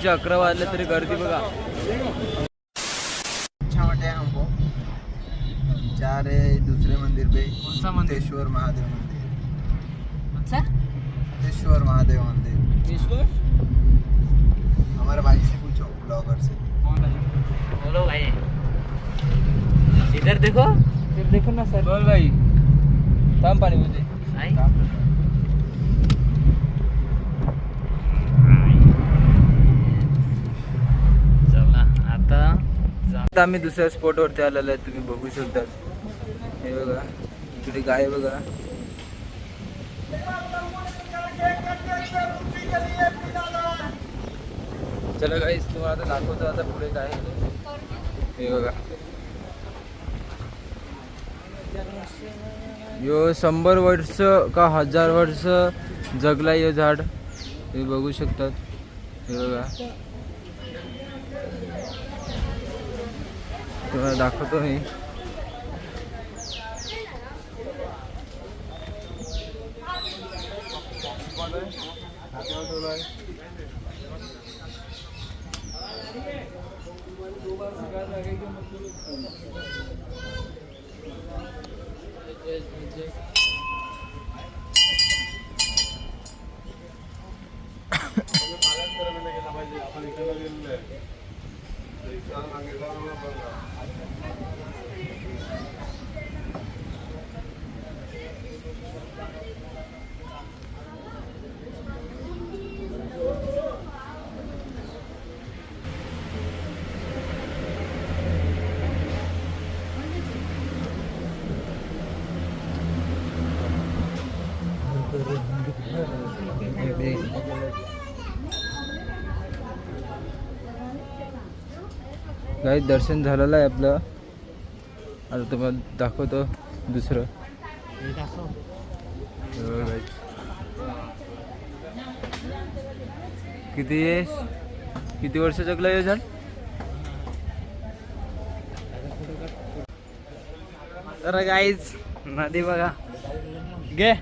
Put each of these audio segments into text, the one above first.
रात्रीचे 11 वाजले तरी गर्दी बघा. अच्छा वाटे हमको जा रहे दूसरे मंदिर पे. कौन सा मंदिर? तेश्वर महादेव मंदिर. अच्छा तेश्वर महादेव मंदिर. हमारे भाई से पूछो, ब्लॉगर से. बोलो भाई. इधर देखो ना सर. बोल भाई. थांब पाणी बोलते. चला आता आम्ही दुसऱ्या स्पॉट वरती आलेलो आहे. तुम्ही बघू शकता. हे बघा इकडे गाय बघा. चला गाईस तुम्हाला आता दाखवतो आता पुढे काय. हे बघा यो 100 वर्ष का 1000 वर्ष जगला हे झाड. हे बघू शकतात. हे बघा तुम्हाला दाखवतो मी. गाईस दर्शन झालेलं आहे आपलं. आता तुम्हाला दाखवतो दुसरं. किती वर्ष जगलं हे झाड. तर गाईज नदी बघा. गे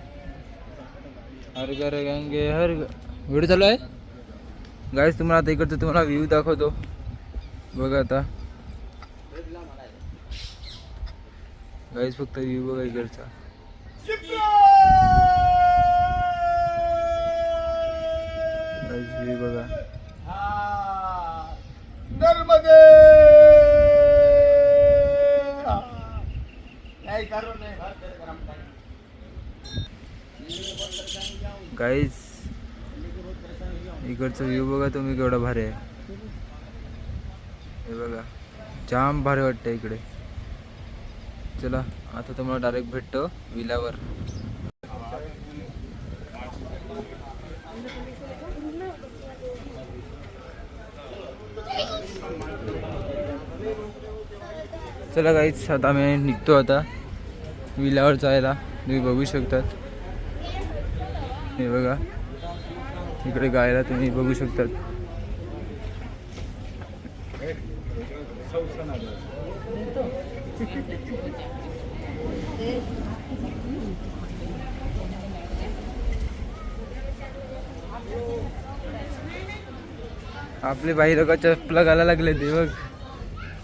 हर घर गंगे हर व्हिडिओ चालू आहे गाईज. तुम्हाला आता इकडचं तुम्हाला व्ह्यू दाखवतो बघा. आता गाईज फक्त व्ह्यू बघा इकडचा. व्ह्यू बघा. गाईज इकडचा व्ह्यू बघा तुम्ही केवढा भारी आहे. हे बघा जाम भारी वाटतं इकडे. चला आता तुम्हाला डायरेक्ट भेटतो विलावर. चला गाईच आता आम्ही निघतो आता विलावर जायला. तुम्ही बघू शकतात. हे बघा इकडे गायला तुम्ही बघू शकतात. आपले बाई लोक चपला घालायला लागले ते बघ.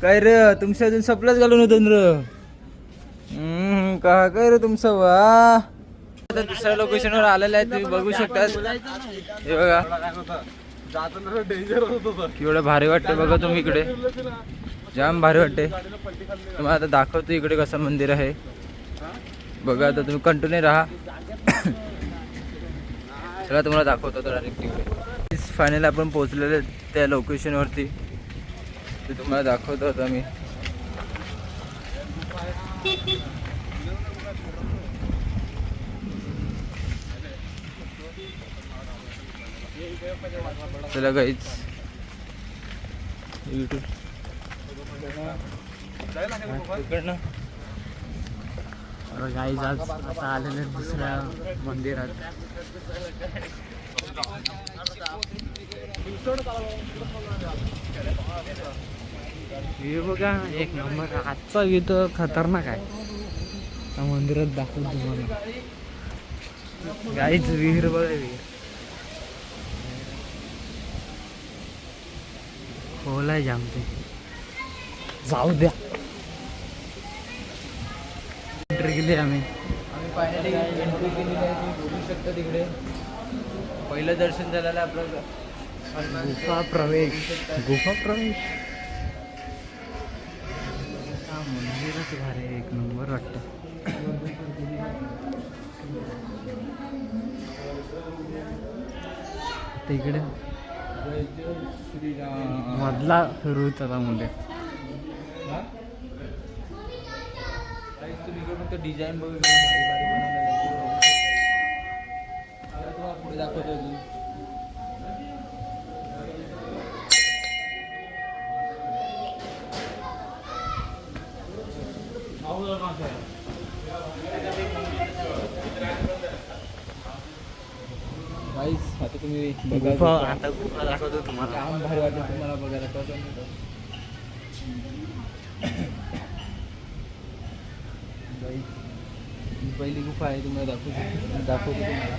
काय रे तुमच्या अजून चपलाच घालून होतं र. का काय रे तुमचं वा. आता दुसऱ्या लोकेशनवर आलेलं आहे तुम्ही बघू शकता. हे बघा केवढं भारी वाटतं बघा तुम्ही. इकडे जाम भारी वाटते. तुम्हाला आता दाखवतो इकडे कसं मंदिर आहे बघा. आता तुम्ही कंटिन्यू राहा. चला तुम्हाला दाखवतो तर डायरेक्ट तिकडे. फायनली आपण पोहोचलेले त्या लोकेशनवरती. ते तुम्हाला दाखवतो आता मी. चला गाईच गाईज आज आता आलेले दुसऱ्या मंदिरात. हे बघा एक नंबर. आजचा व्ह्यू तर खतरनाक आहे. त्या मंदिरात दाखवतो तुम्हाला. गाईच विहीर बघा. विहीर खोलाय जामते. जाऊ द्या. एंट्री केली आम्ही फायनली एंट्री केलेली आहे. तुम्ही बघू शकता तिकडे पहिलं दर्शन झालेलं आहे आपलं. गुफा प्रवेश. हा मंदिरच भारी आहे, एक नंबर वाटतं. तिकडे मधला सुरू होता मध्ये. तुम्ही डिझाईन बघू पुढे दाखवतो अजून. गाईस आता तुम्ही बघा. आता गुफा दाखवतो तुम्हाला. काम भारी वाटतं तुम्हाला बघायला. ही पहिली गुफा आहे. तुम्हाला दाखवतो तुम्हाला.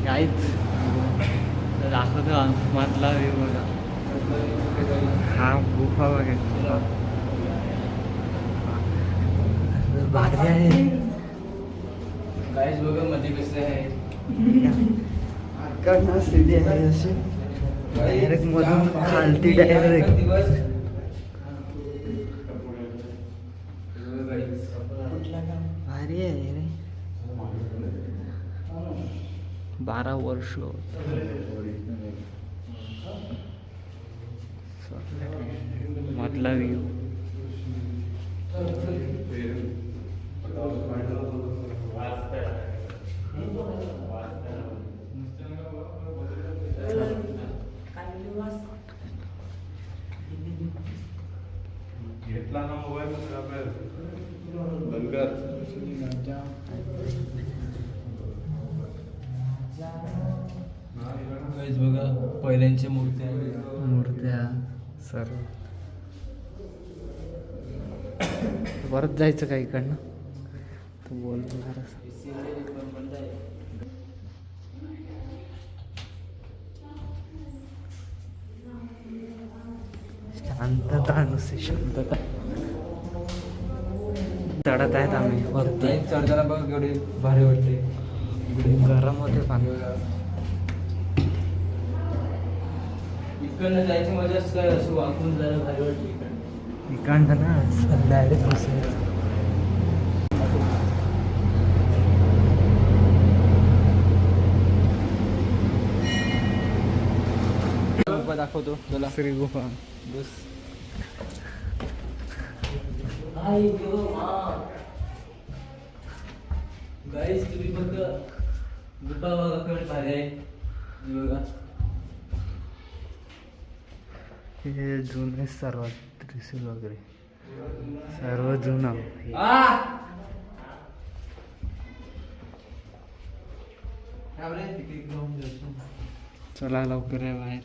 काहीच दाखवतो मधला व्ह्यू बघा. हा गुफा बघा भारी आहे. गाईस बघा मध्ये कसं आहे. सीडी आहे अशी डायरेक्ट मधून खालती डायरेक्ट. भारी आहे रे. 12 वर्ष मधला व्ह्यू. घेतला ना मोबाईल बंद कर. बघा पहिल्यांच्या मूर्त्या सर्व. परत जायचं का इकडनं. तू बोलतो शांतता नुसती शांतता. चढत आहेत आम्ही वरती. चढताना बघ एवढे भारी वाटते. गरम होते पाणी. इकडनं जायची मजाच काय. असं वाकून जरा भारी वाटते. इकडनं ना डायरेक्ट बसायचं. गुफा दाखवतो चला. श्री गुफा बस. गाईस तुम्ही बघा गुफा बघा केवढी भारी आहे. बघा हे जुने सर्वात त्रिशूल वगैरे सर्व जुनं. चला लवकर आहे बाहेर.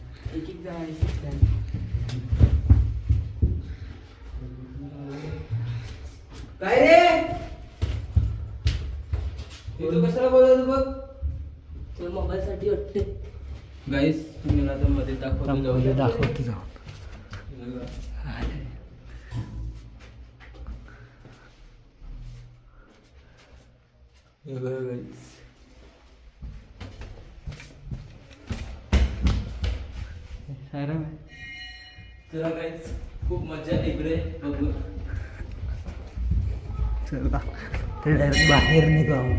काय रे तू कशाला बोलतो बघ. तुला मोबाईल साठी वाटते. गाईस तुम्ही आता मध्ये दाखवतो जाऊ. चला गाईस खूप मजा इकडे बघू. चला ते डायरेक्ट बाहेर निघावं.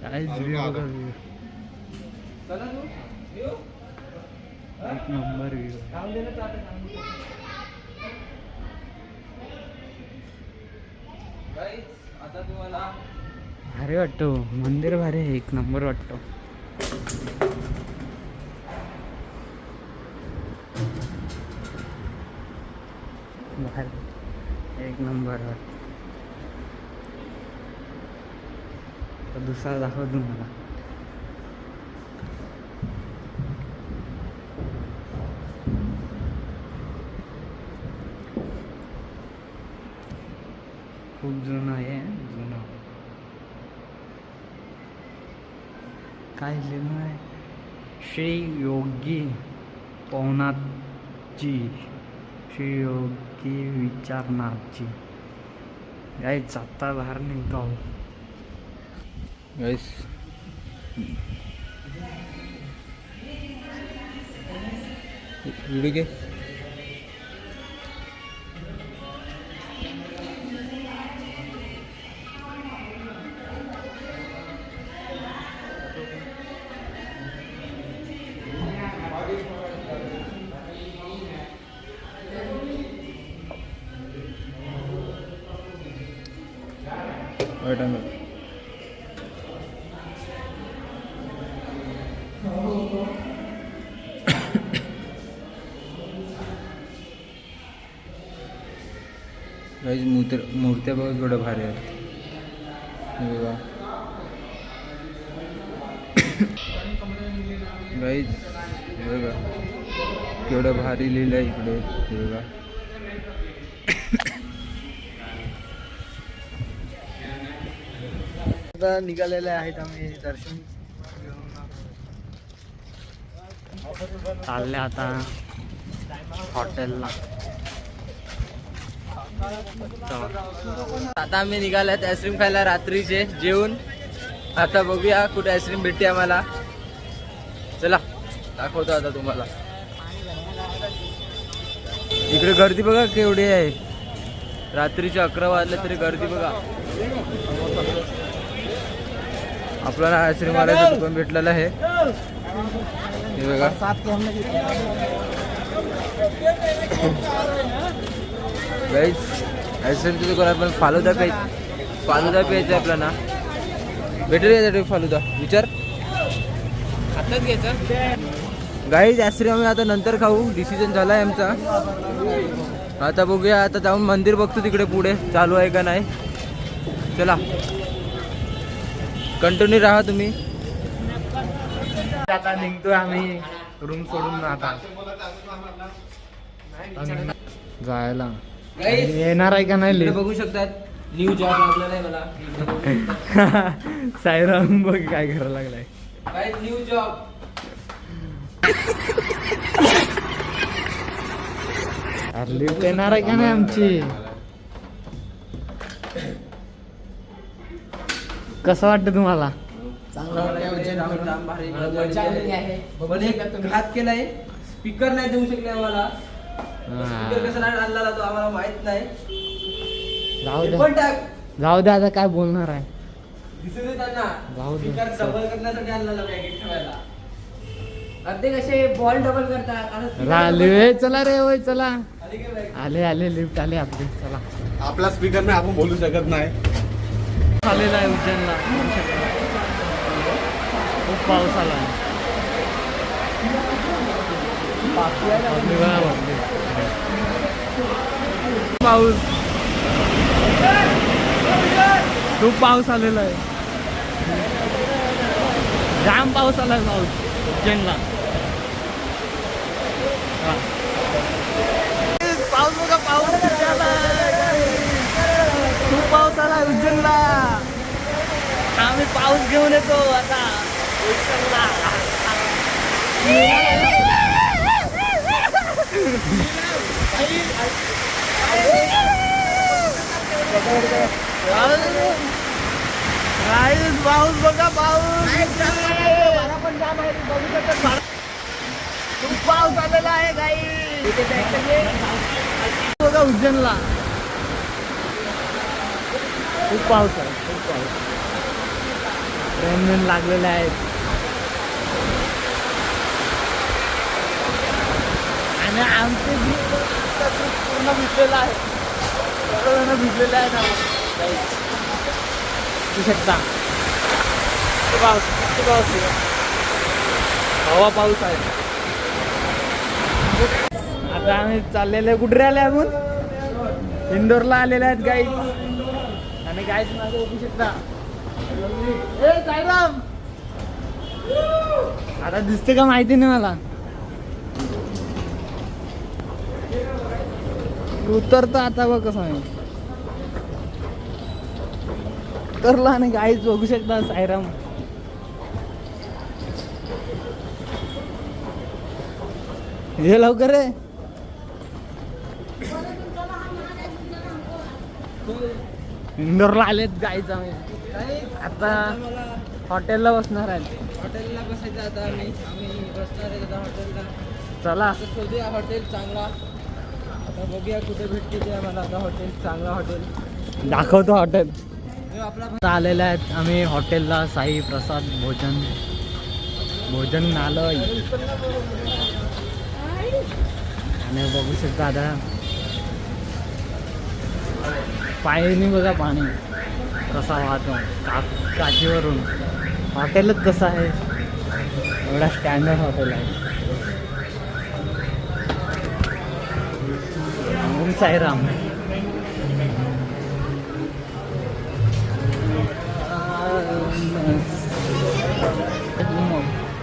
काय एक नंबर व्ह्यू. आता तुम्हाला भारी वाटतो. मंदिर भारी आहे. एक नंबर वाटतो. एक नंबर वाटतो. दुसरा दाखवतो मला. खूप जुनं आहे जुनं. काय लिहिलं आहे? श्री योगी पवनाथजी, श्री योगी विचारनाथजी. गाईस आता बाहेर निघतो गाईस. व्हिडिओ घे. वाईट अंगल. मूर्त्या बघा केवढ्या भारी आहेत. हे बघा गाईज, बघा केवढं भारी लिहिलं आहे इकडे. हे बघा आता निघालेले आहेत आम्ही दर्शन चालले आता हॉटेलला. आता आम्ही निघाल्यात आईस्क्रीम खायला रात्रीचे जेवून. आता बघूया कुठे आईस्क्रीम भेटते आम्हाला. चला दाखवतो आता तुम्हाला. इकडे गर्दी बघा केवढी आहे. रात्रीचे 11 वाजले तरी गर्दी बघा. आपल्याला आईस्क्रीम वाल्याचं दुकान भेटलेलं आहे. हे बघा गाईस, आईस्क्रीमचं दुकान. आपण फालुदा प्यायचं आपल्याला. भेटेल यासाठी फालुदा? विचार आताच घ्यायचा. गाईस आईस्क्रीम आम्ही आता नंतर खाऊ. डिसिजन झाला आहे आमचा. आता बघूया. आता जाऊन मंदिर बघतो तिकडे पुढे चालू आहे का नाही. चला कंटिन्यू राहा तुम्ही. आता निघतोय आम्ही रूम सोडून. आता जायला येणार आहे का नाही बघू शकतात. न्यू जॉब लागलेला आहे मला. साईराम बघ काय करायला लागलाय. काय न्यू जॉब. लिफ्ट येणार आहे का नाही आमची. कसं वाटतं तुम्हाला? घात केलाय. स्पीकर नाही देऊ शकले आम्हाला. स्पीकर कसा आणला तो आम्हाला माहित नाही. जाऊ दे आता काय बोलणार आहे. दिसू दे त्यांना. जाऊ दे. स्पीकर डबल करण्यासाठी आणलेला पॅकेट ठेवायला. अर्धे कसे बॉल डबल करतात. चला रे होय चला. आले लिफ्ट आले आपली. चला आपला स्पीकर नाही आपण बोलू शकत नाही. आलेला आहे उज्जैनला. खूप पाऊस आला आहे. पाऊस खूप पाऊस आलेला आहे. जाम पाऊस आलाय उज्जैनला. पाऊस बघा पाऊस खूप पाऊस आलाय उज्जैनला. आम्ही पाऊस घेऊन येतो आता उज्जैनला. पाऊस बघा पाऊस. खूप पाऊस आलेला आहे गाई बघा उज्जैनला. खूप पाऊस आहे. खूप पाऊस. ट्रेन लागलेले आहेत. आणि आमचे पूर्ण भिजलेलं आहे. सर्वजण भिजलेले आहेत. बघू शकता पाऊस. हवा पाऊस आहे. आता आम्ही चाललेले कुठे आले आपण इंदोरला आलेले आहेत गाईड. आणि गाईड माझं बघू शकता. ए साईराम आता दिसते का माहिती नाही मला. उतरतं आता बघ कसं आहे. उतरला आणि गाईच बघू शकता साईराम. हे लवकर रे. इंदोरला आलेत गाईच आम्ही. आता हॉटेलला बसणार आहे. हॉटेलला बसायचं आता आम्ही बसणार आहे आता हॉटेलला. चला आता शोधूया हॉटेल चांगला. आता बघूया कुठे भेटते ते आम्हाला आता हॉटेल चांगला हॉटेल. दाखवतो हॉटेल. हे आपला आलेले आहेत आम्ही हॉटेलला. साई प्रसाद भोजनालय. आणि बघू शकता आता पायनी बघा पाणी कसा वाहतो काठीवरून. हॉटेलच कसं आहे, एवढा स्टँडर्ड हॉटेल आहे. ओम साईराम.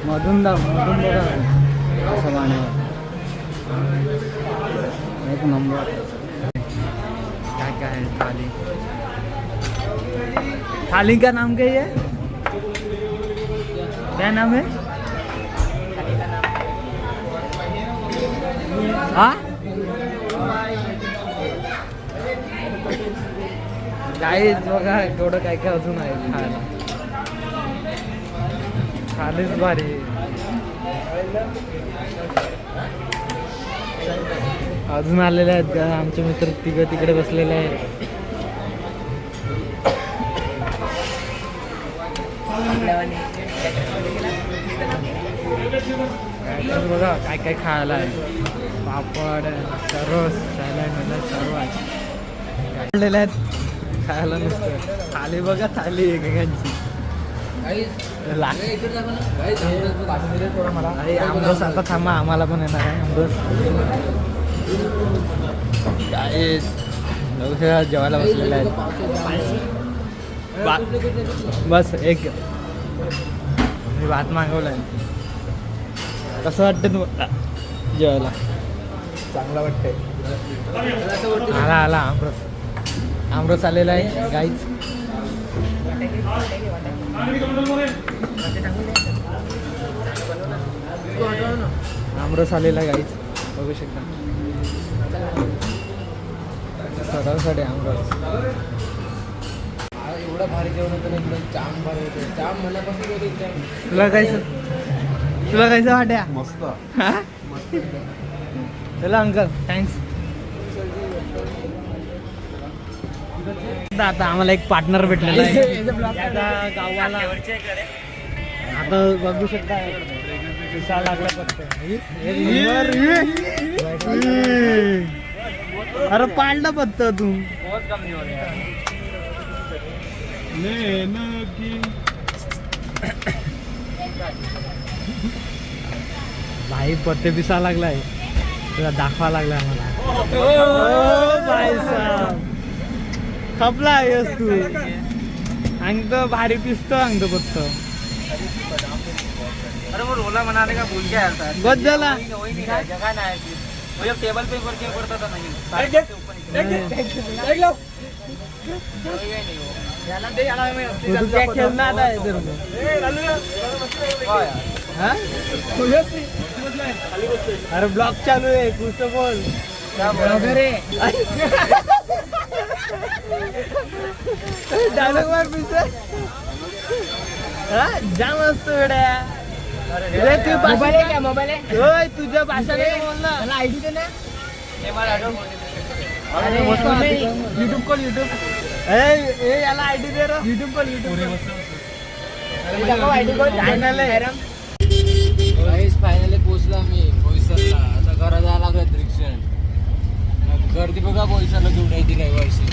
मधून बघा असं पाण्यावर. एक नंबर. क्या क्या है थाली. थाली का नाम क्या है? क्या नाम है? हाँ गाईज बघा थोडं काय काय अजून आहे खायला. थालीच भारी. अजून आलेले आहेत आमचे मित्र तिकडे बसलेले आहेत. बघा काय काय खायला आहे. पापड सर्व सॅलड सर्व आहे खायला नुसतं. थाली बघा थाली एकेकांची. आमरस आता थांबा आम्हाला पण येणार आहे आमरस. काय जेवायला बसलेले आहेत. बस एक मी भात मागवलाय. कसं वाटतं तुम्हाला जेवायला? चांगला वाटतंय. आला आमरस आलेला आहे गाईच. आमरस आलेला गाईच बघू शकता. सगळ्यांसाठी आमरस. एवढं भारी जेवण होतं ना एकदम. जाम भारी होतं. जाम मनापासून होतं एकदम. तुला कायचं वाट्या? मस्त. चला अंकल थँक्स. आता आम्हाला एक पार्टनर भेटलेला आहे आता गावाला. आता बघू शकता दिसा लागला फक्त. अरे पाडलं फक्त तू. भाई पत्ते पिसा लागलाय. तुला दाखवा लागलाय आम्हाला. खपला आहेस तू. अंग भारी पिसतो अंग फक्त. अरे वो रोला बनाने का भूल गया यार. बस झाला. जगह ना है वो टेबल पे करके पड़ता था नहीं. तू क्या खेलना आता है इधर में? हाँ? अरे ब्लॉग चालू आहे कुछ तो बोल. डायलॉग मार पीछे. जाम असतो वेड्या. मोबाईल आहे क्या? मोबाईल आहे होय. तुझ्या भाषेने बोल ना. मला आयडी दे ना. युट्यूब खोल. युट्यूब याला आयडी दे रे. युट्यूब खोल. युट्यूब चॅनल आहे. फायनली पोहोचलो आम्ही बोईसरला. आता घरा जायला लागलं रिक्षा. गर्दी बघा बोईसरला केवढी आहे ती रविवारची.